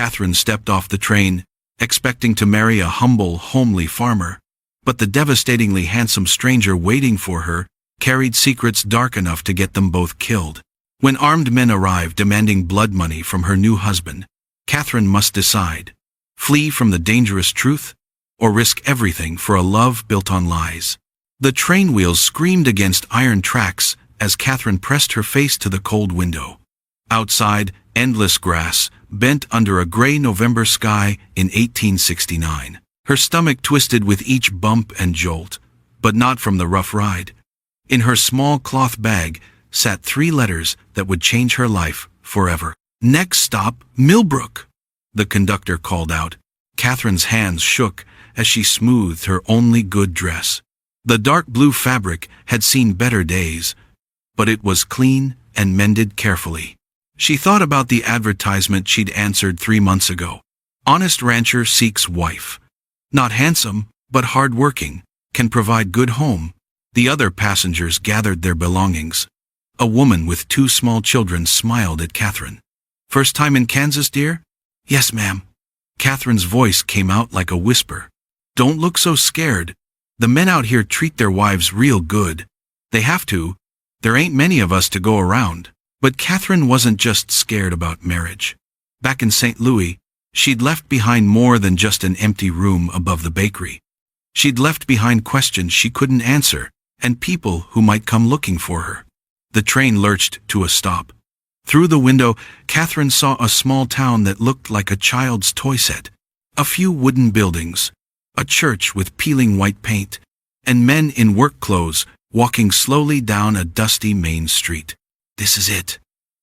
Catherine stepped off the train, expecting to marry a humble, homely farmer. But the devastatingly handsome stranger waiting for her carried secrets dark enough to get them both killed. When armed men arrived demanding blood money from her new husband, Catherine must decide: flee from the dangerous truth, or risk everything for a love built on lies. The train wheels screamed against iron tracks as Catherine pressed her face to the cold window. Outside, endless grass bent under a gray November sky in 1869. Her stomach twisted with each bump and jolt, but not from the rough ride. In her small cloth bag sat 3 letters that would change her life forever. "Next stop, Millbrook," the conductor called out. Catherine's hands shook as she smoothed her only good dress. The dark blue fabric had seen better days, but it was clean and mended carefully. She thought about the advertisement she'd answered 3 months ago. Honest rancher seeks wife. Not handsome, but hard-working, can provide good home. The other passengers gathered their belongings. A woman with 2 small children smiled at Catherine. "First time in Kansas, dear?" "Yes, ma'am." Catherine's voice came out like a whisper. "Don't look so scared. The men out here treat their wives real good. They have to. There ain't many of us to go around." But Catherine wasn't just scared about marriage. Back in St. Louis, she'd left behind more than just an empty room above the bakery. She'd left behind questions she couldn't answer, and people who might come looking for her. The train lurched to a stop. Through the window, Catherine saw a small town that looked like a child's toy set. A few wooden buildings, a church with peeling white paint, and men in work clothes walking slowly down a dusty main street. "This is it,"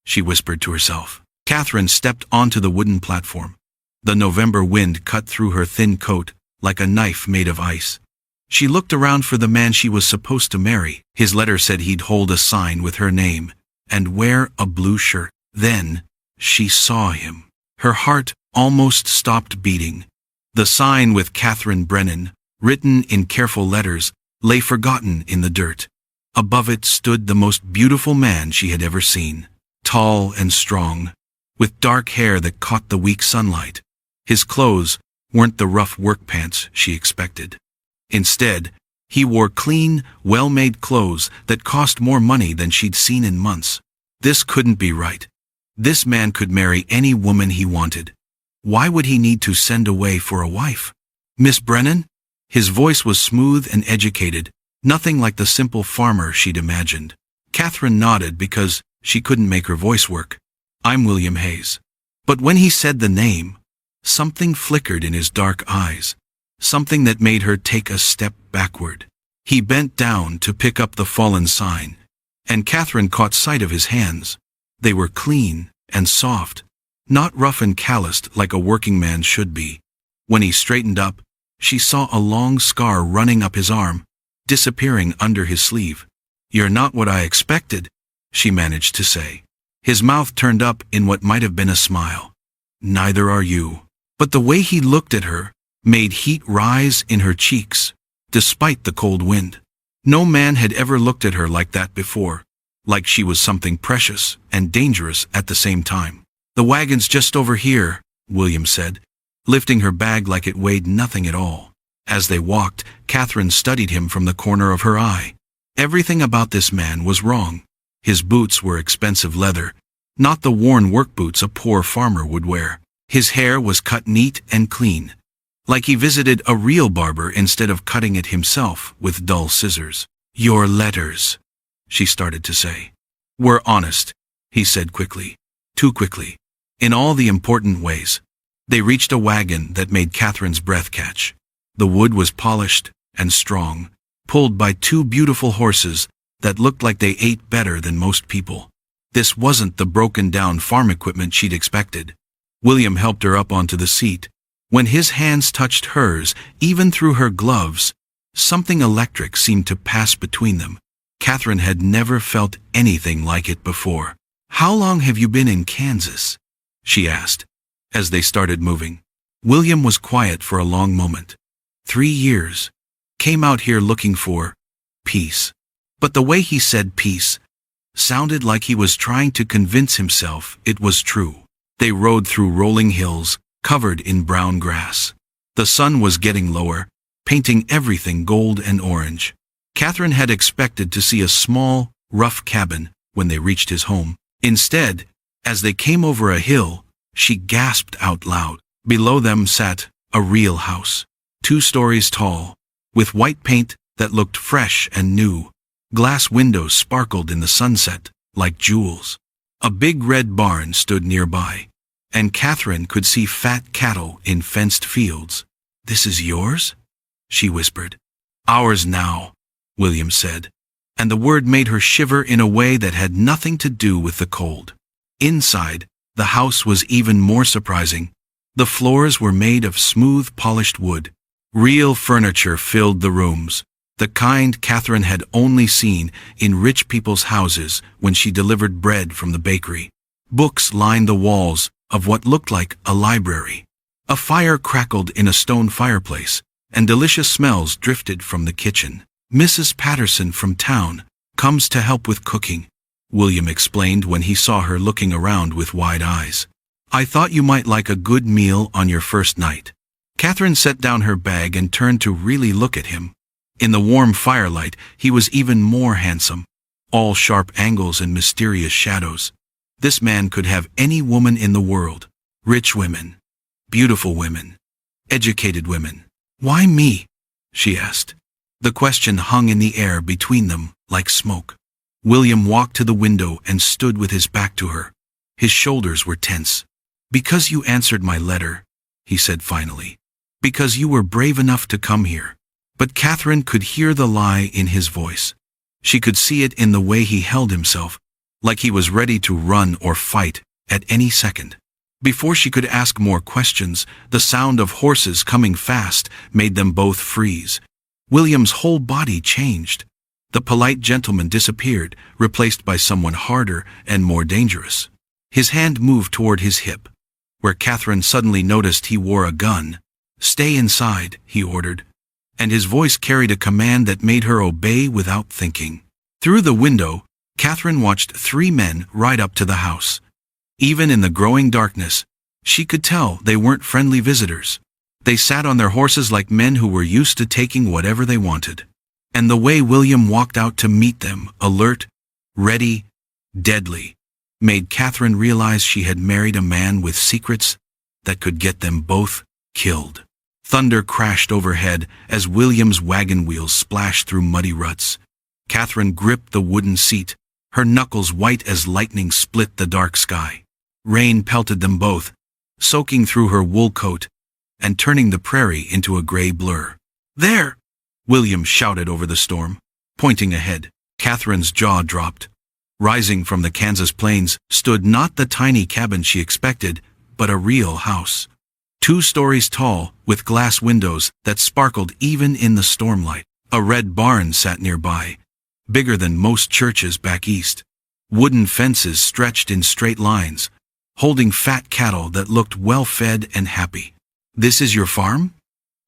she whispered to herself. Catherine stepped onto the wooden platform. The November wind cut through her thin coat like a knife made of ice. She looked around for the man she was supposed to marry. His letter said he'd hold a sign with her name and wear a blue shirt. Then she saw him. Her heart almost stopped beating. The sign with Catherine Brennan, written in careful letters, lay forgotten in the dirt. Above it stood the most beautiful man she had ever seen, tall and strong, with dark hair that caught the weak sunlight. His clothes weren't the rough work pants she expected. Instead, he wore clean, well-made clothes that cost more money than she'd seen in months. This couldn't be right. This man could marry any woman he wanted. Why would he need to send away for a wife? "Miss Brennan?" His voice was smooth and educated, nothing like the simple farmer she'd imagined. Catherine nodded because she couldn't make her voice work. "I'm William Hayes." But when he said the name, something flickered in his dark eyes, something that made her take a step backward. He bent down to pick up the fallen sign, and Catherine caught sight of his hands. They were clean and soft, not rough and calloused like a working man should be. When he straightened up, she saw a long scar running up his arm, disappearing under his sleeve. "You're not what I expected," she managed to say. His mouth turned up in what might have been a smile. "Neither are you." But the way he looked at her made heat rise in her cheeks, despite the cold wind. No man had ever looked at her like that before, like she was something precious and dangerous at the same time. "The wagon's just over here," William said, lifting her bag like it weighed nothing at all. As they walked, Catherine studied him from the corner of her eye. Everything about this man was wrong. His boots were expensive leather, not the worn work boots a poor farmer would wear. His hair was cut neat and clean, like he visited a real barber instead of cutting it himself with dull scissors. "Your letters," she started to say. "Were honest," he said quickly. Too quickly. In all the important ways. They reached a wagon that made Catherine's breath catch. The wood was polished and strong, pulled by 2 beautiful horses that looked like they ate better than most people. This wasn't the broken-down farm equipment she'd expected. William helped her up onto the seat. When his hands touched hers, even through her gloves, something electric seemed to pass between them. Catherine had never felt anything like it before. "How long have you been in Kansas?" she asked, as they started moving. William was quiet for a long moment. 3 years. Came out here looking for peace. But the way he said peace sounded like he was trying to convince himself it was true. They rode through rolling hills, covered in brown grass. The sun was getting lower, painting everything gold and orange. Catherine had expected to see a small, rough cabin when they reached his home. Instead, as they came over a hill, she gasped out loud. Below them sat a real house, 2 stories tall, with white paint that looked fresh and new. Glass windows sparkled in the sunset like jewels. A big red barn stood nearby, and Catherine could see fat cattle in fenced fields. "This is yours?" she whispered. "Ours now," William said, and the word made her shiver in a way that had nothing to do with the cold. Inside, the house was even more surprising. The floors were made of smooth, polished wood. Real furniture filled the rooms, the kind Catherine had only seen in rich people's houses when she delivered bread from the bakery. Books lined the walls of what looked like a library. A fire crackled in a stone fireplace, and delicious smells drifted from the kitchen. "Mrs. Patterson from town comes to help with cooking," William explained when he saw her looking around with wide eyes. "I thought you might like a good meal on your first night." Catherine set down her bag and turned to really look at him. In the warm firelight, he was even more handsome. All sharp angles and mysterious shadows. This man could have any woman in the world. Rich women. Beautiful women. Educated women. "Why me?" she asked. The question hung in the air between them like smoke. William walked to the window and stood with his back to her. His shoulders were tense. "Because you answered my letter," he said finally. "Because you were brave enough to come here." But Catherine could hear the lie in his voice. She could see it in the way he held himself, like he was ready to run or fight at any second. Before she could ask more questions, the sound of horses coming fast made them both freeze. William's whole body changed. The polite gentleman disappeared, replaced by someone harder and more dangerous. His hand moved toward his hip, where Catherine suddenly noticed he wore a gun. "Stay inside," he ordered, and his voice carried a command that made her obey without thinking. Through the window, Catherine watched 3 men ride up to the house. Even in the growing darkness, she could tell they weren't friendly visitors. They sat on their horses like men who were used to taking whatever they wanted. And the way William walked out to meet them, alert, ready, deadly, made Catherine realize she had married a man with secrets that could get them both killed. Thunder crashed overhead as William's wagon wheels splashed through muddy ruts. Catherine gripped the wooden seat, her knuckles white as lightning split the dark sky. Rain pelted them both, soaking through her wool coat and turning the prairie into a gray blur. "There!" William shouted over the storm, pointing ahead. Catherine's jaw dropped. Rising from the Kansas plains stood not the tiny cabin she expected, but a real house. 2 stories tall, with glass windows that sparkled even in the stormlight. A red barn sat nearby, bigger than most churches back east. Wooden fences stretched in straight lines, holding fat cattle that looked well-fed and happy. "This is your farm?"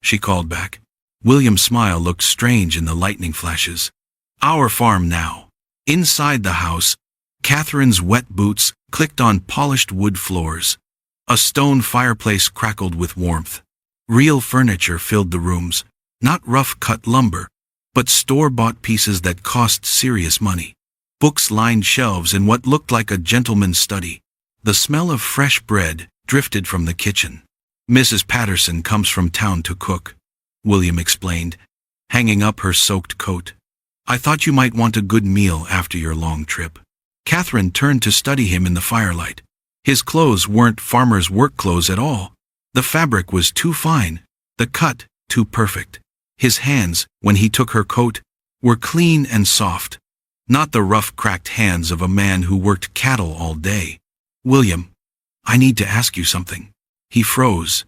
she called back. William's smile looked strange in the lightning flashes. "Our farm now." Inside the house, Catherine's wet boots clicked on polished wood floors. A stone fireplace crackled with warmth. Real furniture filled the rooms, not rough-cut lumber, but store-bought pieces that cost serious money. Books lined shelves in what looked like a gentleman's study. The smell of fresh bread drifted from the kitchen. "Mrs. Patterson comes from town to cook," William explained, hanging up her soaked coat. "I thought you might want a good meal after your long trip." Catherine turned to study him in the firelight. His clothes weren't farmer's work clothes at all. The fabric was too fine, the cut too perfect. His hands, when he took her coat, were clean and soft, not the rough, cracked hands of a man who worked cattle all day. "William, I need to ask you something." He froze,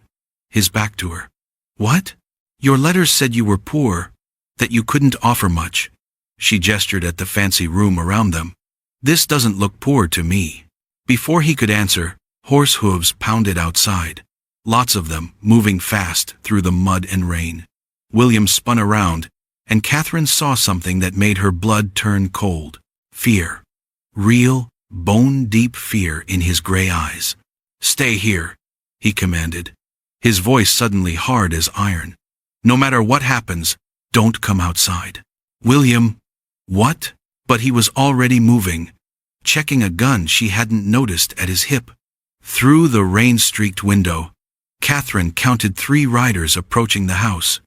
his back to her. "What?" "Your letters said you were poor, that you couldn't offer much." She gestured at the fancy room around them. "This doesn't look poor to me." Before he could answer, horse hooves pounded outside. Lots of them, moving fast through the mud and rain. William spun around, and Catherine saw something that made her blood turn cold. Fear. Real, bone-deep fear in his gray eyes. "Stay here," he commanded. his voice suddenly hard as iron. "No matter what happens, don't come outside." "William." "What?" But he was already moving, checking a gun she hadn't noticed at his hip. Through the rain-streaked window, Catherine counted 3 riders approaching the house.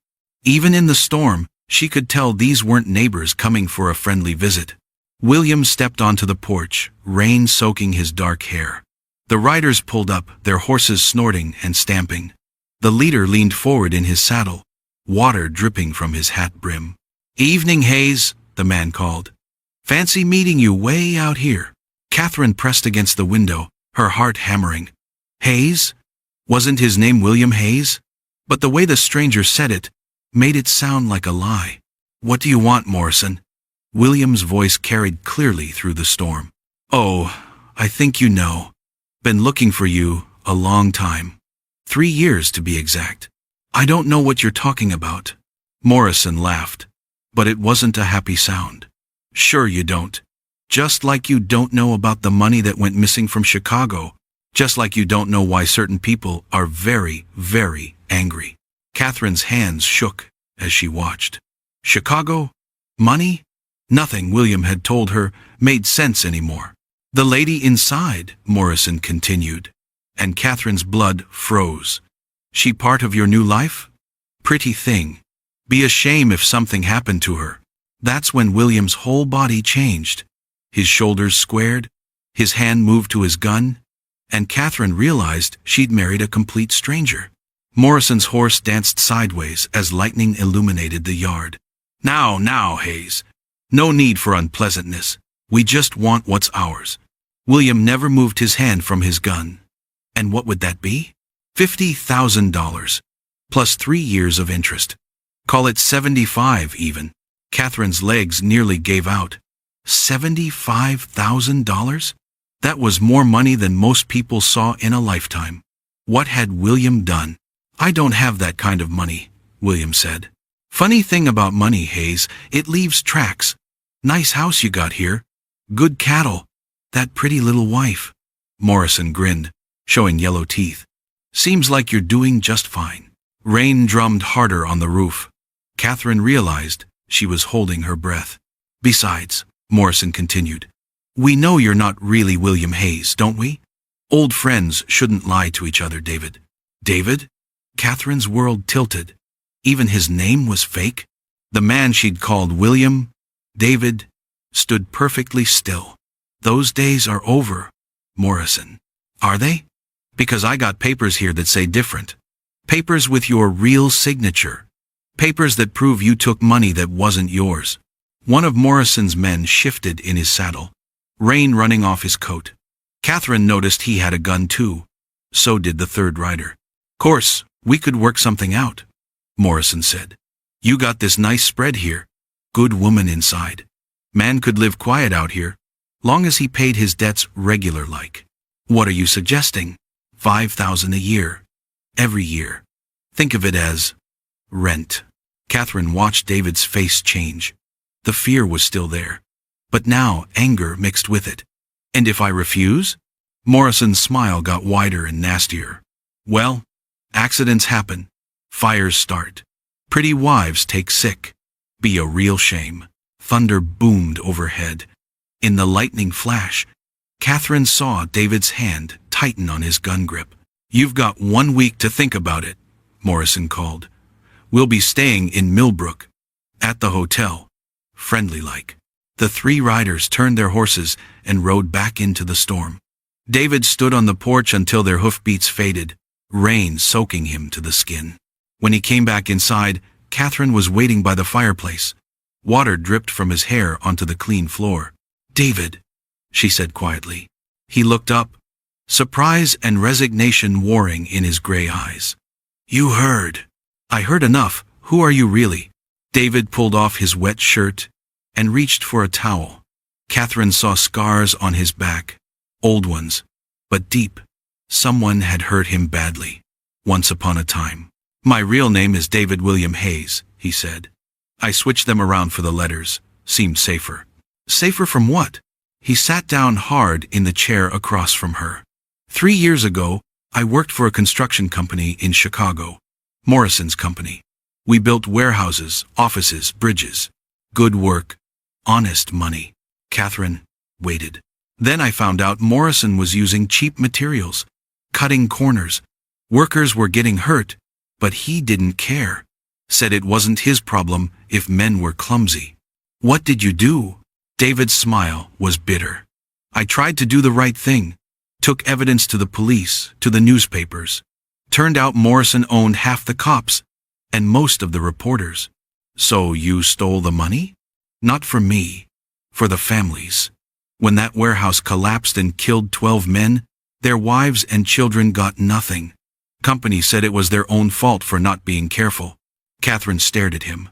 Even in the storm, she could tell these weren't neighbors coming for a friendly visit. William stepped onto the porch, rain soaking his dark hair. The riders pulled up, their horses snorting and stamping. The leader leaned forward in his saddle, water dripping from his hat brim. "Evening, Hayes," the man called. "Fancy meeting you way out here." Catherine pressed against the window, her heart hammering. Hayes? Wasn't his name William Hayes? But the way the stranger said it made it sound like a lie. "What do you want, Morrison?" William's voice carried clearly through the storm. "Oh, I think you know. Been looking for you a long time. 3 years to be exact." "I don't know what you're talking about." Morrison laughed, but it wasn't a happy sound. "Sure you don't. Just like you don't know about the money that went missing from Chicago. Just like you don't know why certain people are very, very angry." Catherine's hands shook as she watched. Chicago? Money? Nothing William had told her made sense anymore. "The lady inside," Morrison continued, and Catherine's blood froze. "She part of your new life? Pretty thing. Be a shame if something happened to her." That's when William's whole body changed. His shoulders squared, his hand moved to his gun, and Catherine realized she'd married a complete stranger. Morrison's horse danced sideways as lightning illuminated the yard. Now, Hayes. No need for unpleasantness. We just want what's ours." William never moved his hand from his gun. "And what would that be?" $50,000, plus 3 years of interest. Call it 75 even. Catherine's legs nearly gave out. $75,000? That was more money than most people saw in a lifetime. What had William done? "I don't have that kind of money," William said. "Funny thing about money, Hayes, it leaves tracks. Nice house you got here. Good cattle. That pretty little wife." Morrison grinned, showing yellow teeth. "Seems like you're doing just fine." Rain drummed harder on the roof. Catherine realized she was holding her breath. "Besides," Morrison continued, "we know you're not really William Hayes, don't we? Old friends shouldn't lie to each other, David." "David?" Catherine's world tilted. Even his name was fake? The man she'd called William, David, stood perfectly still. "Those days are over, Morrison." "Are they?" "Because I got papers here that say different. Papers with your real signature. Papers that prove you took money that wasn't yours." One of Morrison's men shifted in his saddle, rain running off his coat. Catherine noticed he had a gun too. So did the third rider. "Course, we could work something out," Morrison said. "You got this nice spread here. Good woman inside. Man could live quiet out here, long as he paid his debts regular-like." "What are you suggesting?" $5,000 a year. Every year. Think of it as rent." Catherine watched David's face change. The fear was still there, but now anger mixed with it. "And if I refuse?" Morrison's smile got wider and nastier. "Well, accidents happen. Fires start. Pretty wives take sick. Be a real shame." Thunder boomed overhead. In the lightning flash, Catherine saw David's hand tighten on his gun grip. "You've got 1 week to think about it," Morrison called. "We'll be staying in Millbrook. At the hotel. Friendly-like." The 3 riders turned their horses and rode back into the storm. David stood on the porch until their hoofbeats faded, rain soaking him to the skin. When he came back inside, Catherine was waiting by the fireplace. Water dripped from his hair onto the clean floor. "David," she said quietly. He looked up, surprise and resignation warring in his gray eyes. "You heard." "I heard enough. Who are you really?" David pulled off his wet shirt and reached for a towel. Catherine saw scars on his back, old ones, but deep. Someone had hurt him badly, once upon a time. "My real name is David William Hayes," he said. "I switched them around for the letters. Seemed safer." "Safer from what?" He sat down hard in the chair across from her. 3 years ago, I worked for a construction company in Chicago, Morrison's company. We built warehouses, offices, bridges. Good work. Honest money. Catherine waited. Then I found out Morrison was using cheap materials, cutting corners. Workers were getting hurt, but he didn't care. Said it wasn't his problem if men were clumsy. What did you do? David's smile was bitter. I tried to do the right thing. Took evidence to the police, to the newspapers. Turned out Morrison owned half the cops, and most of the reporters. So you stole the money? Not for me. For the families. When that warehouse collapsed and killed 12 men, their wives and children got nothing. Company said it was their own fault for not being careful. Catherine stared at him.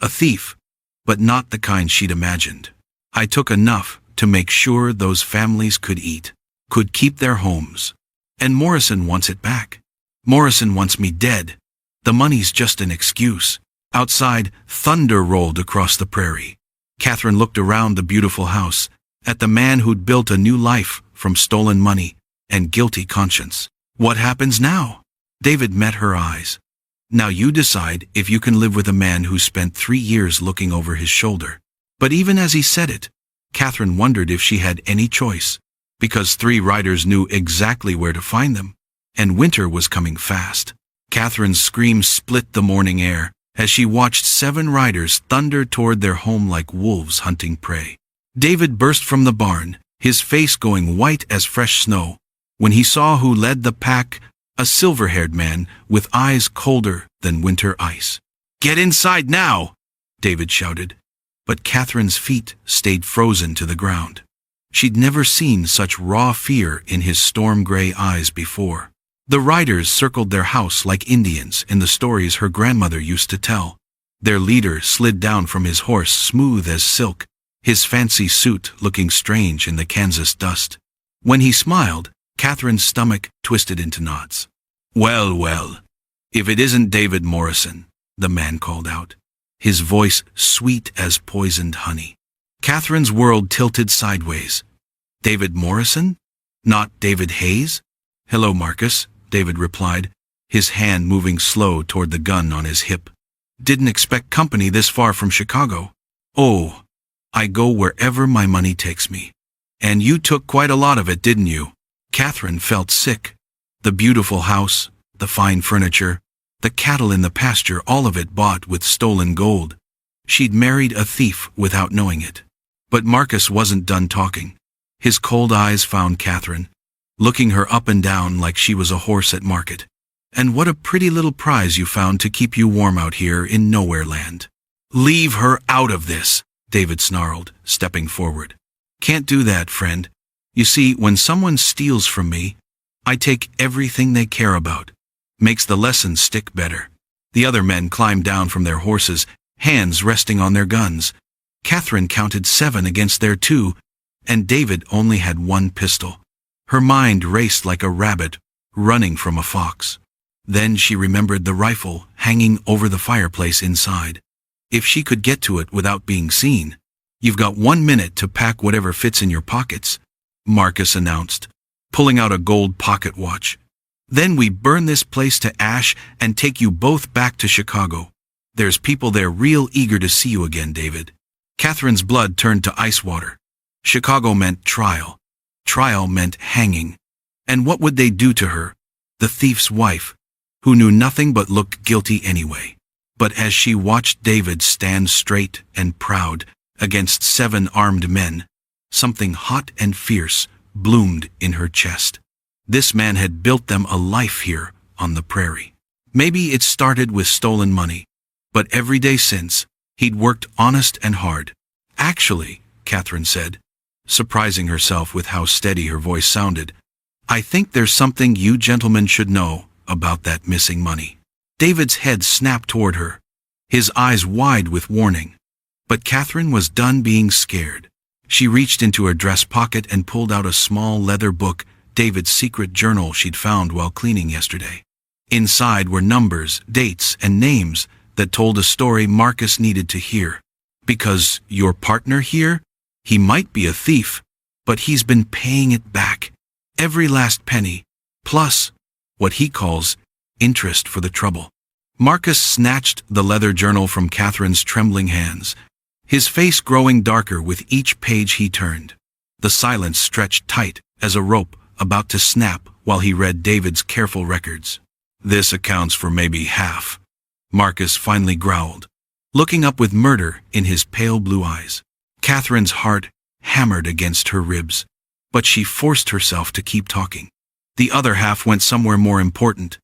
A thief, but not the kind she'd imagined. I took enough to make sure those families could eat, could keep their homes. And Morrison wants it back. Morrison wants me dead. The money's just an excuse. Outside, thunder rolled across the prairie. Catherine looked around the beautiful house, at the man who'd built a new life from stolen money and guilty conscience. What happens now? David met her eyes. Now you decide if you can live with a man who spent 3 years looking over his shoulder. But even as he said it, Catherine wondered if she had any choice, because 3 riders knew exactly where to find them, and winter was coming fast. Catherine's screams split the morning air as she watched 7 riders thunder toward their home like wolves hunting prey. David burst from the barn, his face going white as fresh snow, when he saw who led the pack, a silver-haired man with eyes colder than winter ice. "Get inside now!" David shouted. But Catherine's feet stayed frozen to the ground. She'd never seen such raw fear in his storm-gray eyes before. The riders circled their house like Indians in the stories her grandmother used to tell. Their leader slid down from his horse smooth as silk, his fancy suit looking strange in the Kansas dust. When he smiled, Catherine's stomach twisted into knots. "Well, well, if it isn't David Morrison," the man called out, his voice sweet as poisoned honey. Catherine's world tilted sideways. David Morrison? Not David Hayes? "Hello, Marcus," David replied, his hand moving slow toward the gun on his hip. "Didn't expect company this far from Chicago." "Oh, I go wherever my money takes me." "And you took quite a lot of it, didn't you?" Catherine felt sick. The beautiful house, the fine furniture, the cattle in the pasture, all of it bought with stolen gold. She'd married a thief without knowing it. But Marcus wasn't done talking. His cold eyes found Catherine, looking her up and down like she was a horse at market. "And what a pretty little prize you found to keep you warm out here in nowhere land." "Leave her out of this," David snarled, stepping forward. "Can't do that, friend. You see, when someone steals from me, I take everything they care about. Makes the lesson stick better." The other men climbed down from their horses, hands resting on their guns. Catherine counted 7 against their 2, and David only had 1 pistol. Her mind raced like a rabbit running from a fox. Then she remembered the rifle hanging over the fireplace inside. If she could get to it without being seen. "You've got 1 minute to pack whatever fits in your pockets," Marcus announced, pulling out a gold pocket watch. "Then we burn this place to ash and take you both back to Chicago. There's people there real eager to see you again, David." Catherine's blood turned to ice water. Chicago meant trial. Trial meant hanging. And what would they do to her, the thief's wife, who knew nothing but looked guilty anyway? But as she watched David stand straight and proud against 7 armed men, something hot and fierce bloomed in her chest. This man had built them a life here on the prairie. Maybe it started with stolen money, but every day since, he'd worked honest and hard. "Actually," Catherine said, surprising herself with how steady her voice sounded, "I think there's something you gentlemen should know about that missing money." David's head snapped toward her, his eyes wide with warning. But Catherine was done being scared. She reached into her dress pocket and pulled out a small leather book, David's secret journal she'd found while cleaning yesterday. Inside were numbers, dates, and names that told a story Marcus needed to hear. "Because your partner here? He might be a thief, but he's been paying it back. Every last penny, plus what he calls interest for the trouble. Marcus snatched the leather journal from Catherine's trembling hands, his face growing darker with each page he turned. The silence stretched tight as a rope about to snap while he read David's careful records. "This accounts for maybe half," Marcus finally growled, looking up with murder in his pale blue eyes. Catherine's heart hammered against her ribs, but she forced herself to keep talking. "The other half went somewhere more important,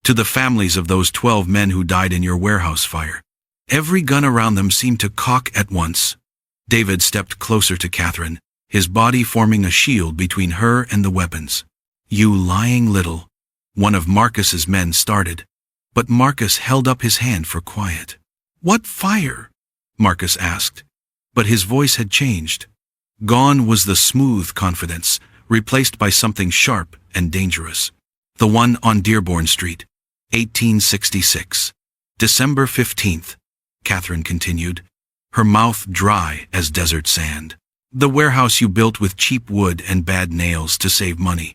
to the families of those 12 men who died in your warehouse fire." Every gun around them seemed to cock at once. David stepped closer to Catherine, his body forming a shield between her and the weapons. "You lying little," one of Marcus's men started, but Marcus held up his hand for quiet. "What fire?" Marcus asked, but his voice had changed. Gone was the smooth confidence, replaced by something sharp and dangerous. "The one on Dearborn Street, 1866. December 15th, Catherine continued, her mouth dry as desert sand. "The warehouse you built with cheap wood and bad nails to save money.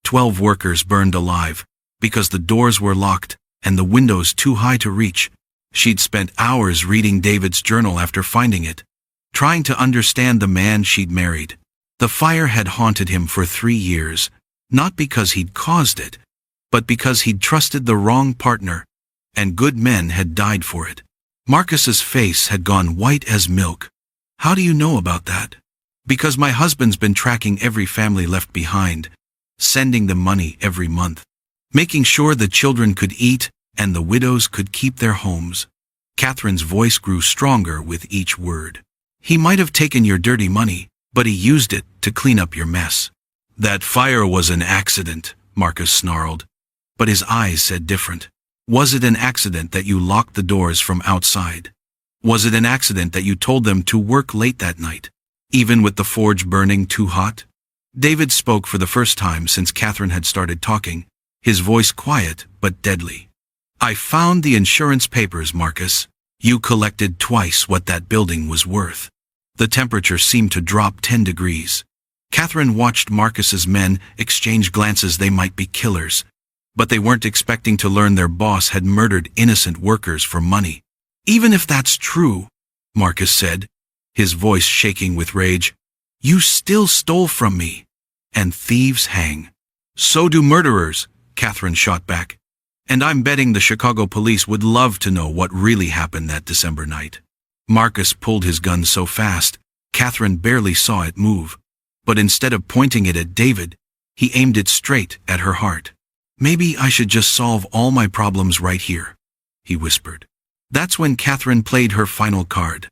12 workers burned alive because the doors were locked and the windows too high to reach." She'd spent hours reading David's journal after finding it, trying to understand the man she'd married. The fire had haunted him for 3 years, not because he'd caused it, but because he'd trusted the wrong partner, and good men had died for it. Marcus's face had gone white as milk. "How do you know about that?" "Because my husband's been tracking every family left behind, sending them money every month, making sure the children could eat and the widows could keep their homes." Catherine's voice grew stronger with each word. "He might have taken your dirty money, but he used it to clean up your mess." "That fire was an accident," Marcus snarled, but his eyes said different. "Was it an accident that you locked the doors from outside? Was it an accident that you told them to work late that night, even with the forge burning too hot?" David spoke for the first time since Catherine had started talking, his voice quiet but deadly. "I found the insurance papers, Marcus. You collected twice what that building was worth." The temperature seemed to drop 10 degrees. Catherine watched Marcus's men exchange glances. They might be killers, but they weren't expecting to learn their boss had murdered innocent workers for money. "Even if that's true," Marcus said, his voice shaking with rage, "you still stole from me, and thieves hang." "So do murderers," Catherine shot back. "And I'm betting the Chicago police would love to know what really happened that December night." Marcus pulled his gun so fast, Catherine barely saw it move. But instead of pointing it at David, he aimed it straight at her heart. "Maybe I should just solve all my problems right here," he whispered. That's when Catherine played her final card,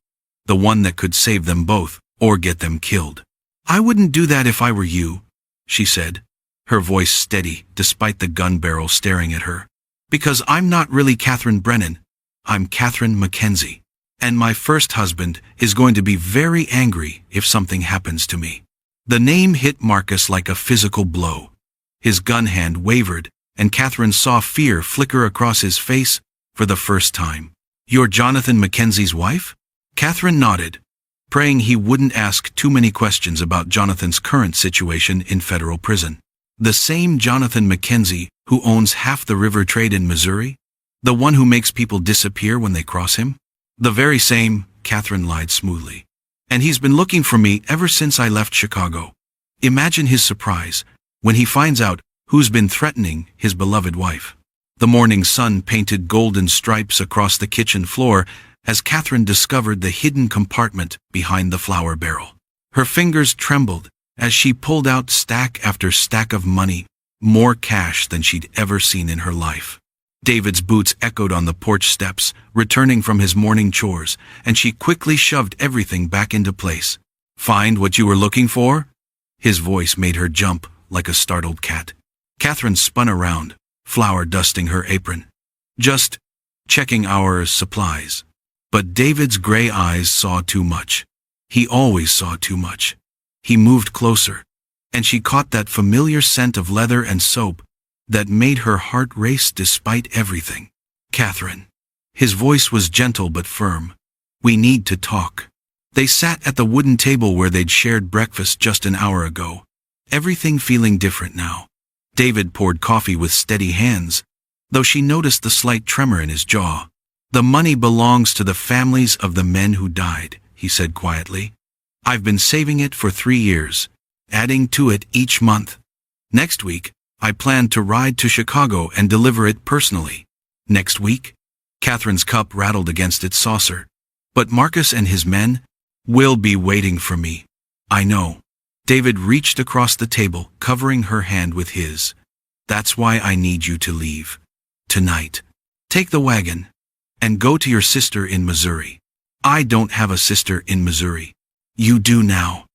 the one that could save them both, or get them killed. "I wouldn't do that if I were you," she said, her voice steady despite the gun barrel staring at her. "Because I'm not really Catherine Brennan, I'm Catherine Mackenzie. And my first husband is going to be very angry if something happens to me." The name hit Marcus like a physical blow. His gun hand wavered, and Catherine saw fear flicker across his face for the first time. "You're Jonathan Mackenzie's wife?" Catherine nodded, praying he wouldn't ask too many questions about Jonathan's current situation in federal prison. "The same Jonathan Mackenzie who owns half the river trade in Missouri? The one who makes people disappear when they cross him?" "The very same," Catherine lied smoothly. "And he's been looking for me ever since I left Chicago." Imagine his surprise when he finds out who's been threatening his beloved wife. The morning sun painted golden stripes across the kitchen floor as Catherine discovered the hidden compartment behind the flour barrel. Her fingers trembled as she pulled out stack after stack of money, more cash than she'd ever seen in her life. David's boots echoed on the porch steps, returning from his morning chores, and she quickly shoved everything back into place. "Find what you were looking for?" His voice made her jump like a startled cat. Catherine spun around, flour dusting her apron. "Just checking our supplies." But David's gray eyes saw too much. He always saw too much. He moved closer, and she caught that familiar scent of leather and soap that made her heart race despite everything. "Catherine." His voice was gentle but firm. "We need to talk." They sat at the wooden table where they'd shared breakfast just an hour ago, everything feeling different now. David poured coffee with steady hands, though she noticed the slight tremor in his jaw. "The money belongs to the families of the men who died," he said quietly. "I've been saving it for 3 years, adding to it each month. Next week, I plan to ride to Chicago and deliver it personally." "Next week?" Catherine's cup rattled against its saucer. "But Marcus and his men will be waiting for me." "I know." David reached across the table, covering her hand with his. "That's why I need you to leave. Tonight. Take the wagon and go to your sister in Missouri." "I don't have a sister in Missouri." "You do now.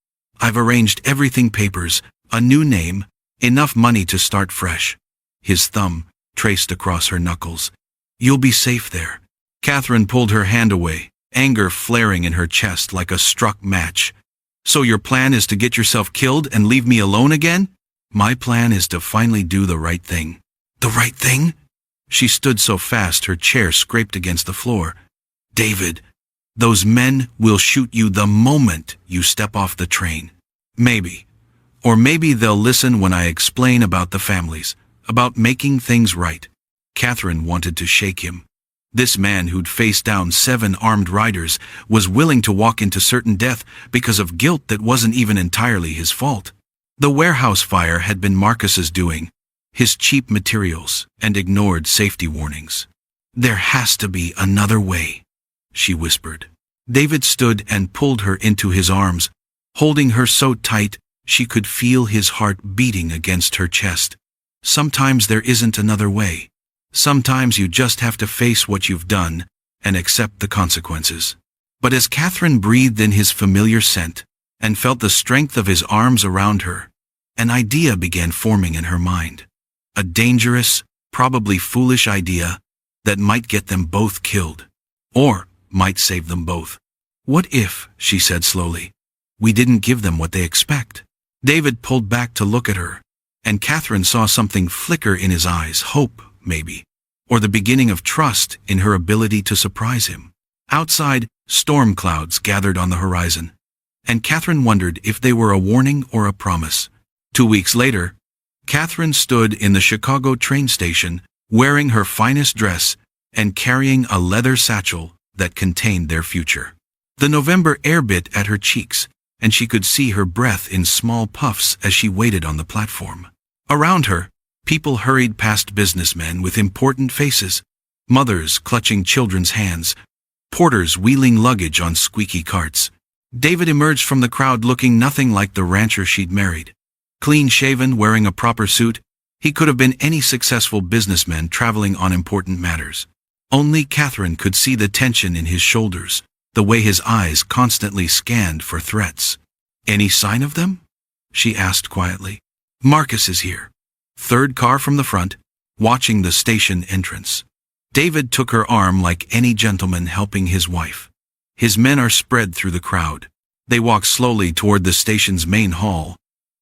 I've arranged everything: papers, a new name, enough money to start fresh." His thumb traced across her knuckles. "You'll be safe there." Catherine pulled her hand away, anger flaring in her chest like a struck match. "So your plan is to get yourself killed and leave me alone again?" "My plan is to finally do the right thing." "The right thing?" She stood so fast her chair scraped against the floor. "David, those men will shoot you the moment you step off the train." "Maybe. Or maybe they'll listen when I explain about the families, about making things right." Catherine wanted to shake him. This man who'd faced down 7 armed riders was willing to walk into certain death because of guilt that wasn't even entirely his fault. The warehouse fire had been Marcus's doing, his cheap materials, and ignored safety warnings. "There has to be another way," she whispered. David stood and pulled her into his arms, holding her so tight she could feel his heart beating against her chest. "Sometimes there isn't another way. Sometimes you just have to face what you've done and accept the consequences." But as Catherine breathed in his familiar scent and felt the strength of his arms around her, an idea began forming in her mind. A dangerous, probably foolish idea that might get them both killed, or might save them both. "What if," she said slowly, "we didn't give them what they expect?" David pulled back to look at her, and Catherine saw something flicker in his eyes: hope, maybe, or the beginning of trust in her ability to surprise him. Outside, storm clouds gathered on the horizon, and Catherine wondered if they were a warning or a promise. 2 weeks later, Catherine stood in the Chicago train station, wearing her finest dress and carrying a leather satchel that contained their future. The November air bit at her cheeks, and she could see her breath in small puffs as she waited on the platform. Around her, people hurried past: businessmen with important faces, mothers clutching children's hands, porters wheeling luggage on squeaky carts. David emerged from the crowd looking nothing like the rancher she'd married. Clean-shaven, wearing a proper suit, he could have been any successful businessman traveling on important matters. Only Catherine could see the tension in his shoulders, the way his eyes constantly scanned for threats. "Any sign of them?" she asked quietly. "Marcus is here." Third car from the front, watching the station entrance. David took her arm like any gentleman helping his wife. His men are spread through the crowd. They walk slowly toward the station's main hall,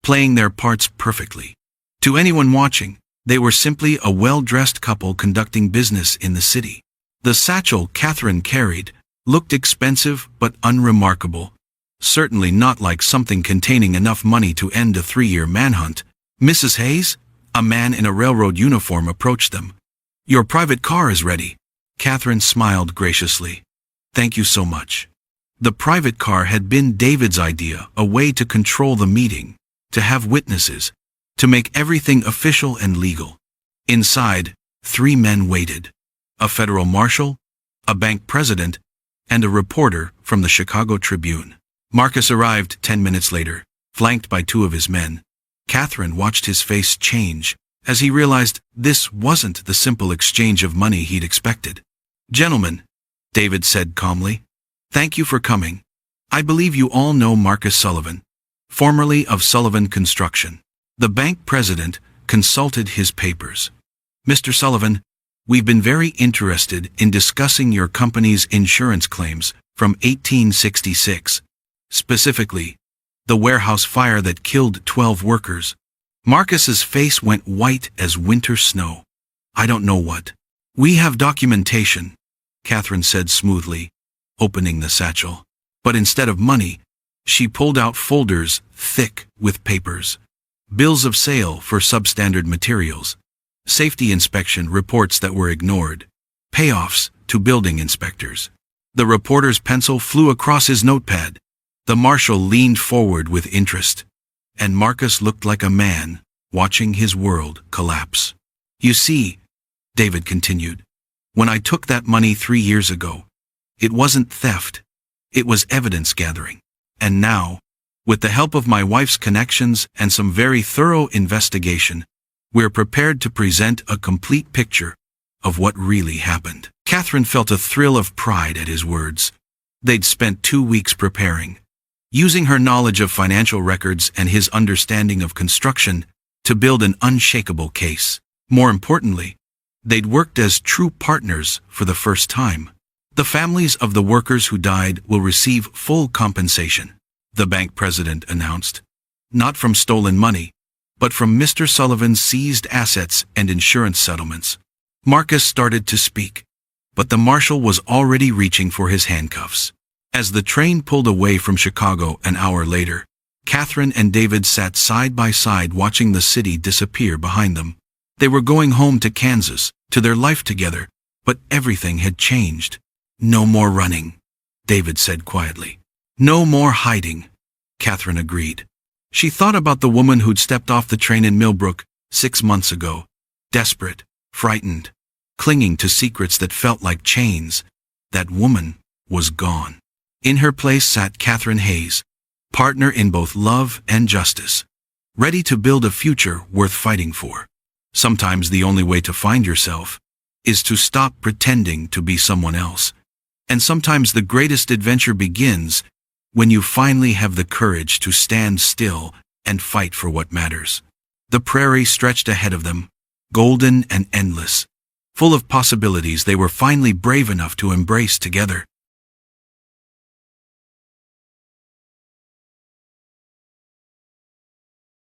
playing their parts perfectly. To anyone watching, they were simply a well-dressed couple conducting business in the city. The satchel Catherine carried looked expensive but unremarkable, certainly not like something containing enough money to end a 3-year manhunt. "Mrs. Hayes?" A man in a railroad uniform approached them. "Your private car is ready." Catherine smiled graciously. "Thank you so much." The private car had been David's idea, a way to control the meeting, to have witnesses, to make everything official and legal. Inside, 3 men waited: a federal marshal, a bank president, and a reporter from the Chicago Tribune. Marcus arrived 10 minutes later, flanked by 2 of his men. Catherine watched his face change as he realized this wasn't the simple exchange of money he'd expected. "Gentlemen," David said calmly, "thank you for coming. I believe you all know Marcus Sullivan, formerly of Sullivan Construction." The bank president consulted his papers. "Mr. Sullivan, we've been very interested in discussing your company's insurance claims from 1866, specifically the warehouse fire that killed 12 workers." Marcus's face went white as winter snow. "I don't know what." "We have documentation," Catherine said smoothly, opening the satchel. But instead of money, she pulled out folders thick with papers. bills of sale for substandard materials, safety inspection reports that were ignored, payoffs to building inspectors. The reporter's pencil flew across his notepad. The marshal leaned forward with interest, and Marcus looked like a man watching his world collapse. You see, David continued, when I took that money 3 years ago, it wasn't theft, it was evidence gathering. And now, with the help of my wife's connections and some very thorough investigation, we're prepared to present a complete picture of what really happened. Catherine felt a thrill of pride at his words. They'd spent 2 weeks preparing, using her knowledge of financial records and his understanding of construction to build an unshakable case. More importantly, they'd worked as true partners for the first time. The families of the workers who died will receive full compensation, the bank president announced. Not from stolen money, but from Mr. Sullivan's seized assets and insurance settlements. Marcus started to speak, but the marshal was already reaching for his handcuffs. As the train pulled away from Chicago an hour later, Catherine and David sat side by side watching the city disappear behind them. They were going home to Kansas, to their life together, but everything had changed. No more running, David said quietly. No more hiding, Catherine agreed. She thought about the woman who'd stepped off the train in Millbrook 6 months ago, desperate, frightened, clinging to secrets that felt like chains. That woman was gone. In her place sat Catherine Hayes, partner in both love and justice, ready to build a future worth fighting for. Sometimes the only way to find yourself is to stop pretending to be someone else. And sometimes the greatest adventure begins when you finally have the courage to stand still and fight for what matters. The prairie stretched ahead of them, golden and endless, full of possibilities they were finally brave enough to embrace together.